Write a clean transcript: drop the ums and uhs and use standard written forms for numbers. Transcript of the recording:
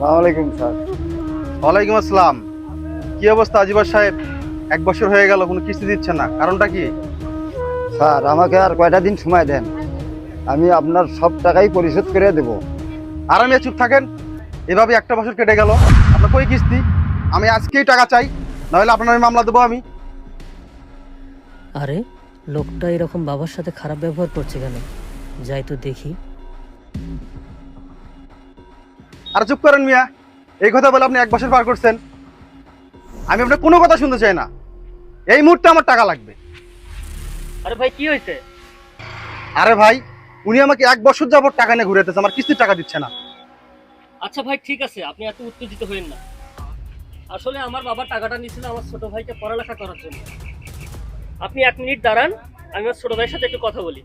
আসসালামু আলাইকুম স্যার। ওয়ালাইকুম আসসালাম। কি অবস্থা আজিবার সাহেব? 1 বছর হয়ে গেল, কোনো কিস্তি দিচ্ছে না, কারণটা কি? স্যার আমাকে আর কয়টা দিন সময় দেন, আমি আপনার সব টাকাই পরিশোধ করে দেব। আরামে চুপ থাকেন। এভাবে 1 বছর কেটে গেল, আপনার কই কিস্তি? আমি আজকেই টাকা চাই, নাহলে আপনার নামে মামলা দেবো আমি। আরে লোকটা এরকম বাবার সাথে খারাপ ব্যবহার করছে কেন? যাই তো দেখি। আর চুপ করেন মিয়া, এই কথা বলে আপনি 1 বছর পার করছেন। আমি আপনার কোনো কথা শুনতে চাই না, এই মুহূর্তে আমার টাকা লাগবে। আরে ভাই কি হয়েছে? আরে ভাই, উনি আমাকে 1 বছর যাবত টাকা নিয়ে ঘুরেতেছে, আমার কিস্তির টাকা দিচ্ছে না। আচ্ছা ভাই ঠিক আছে, আপনি এত উত্তেজিত হবেন না। আসলে আমার বাবা টাকাটা নিয়েছিল আমার ছোট ভাইকে পড়ালেখা করার জন্য। আপনি 1 মিনিট দাঁড়ান, আমি আমার ছোট ভাইয়ের সাথে একটু কথা বলি।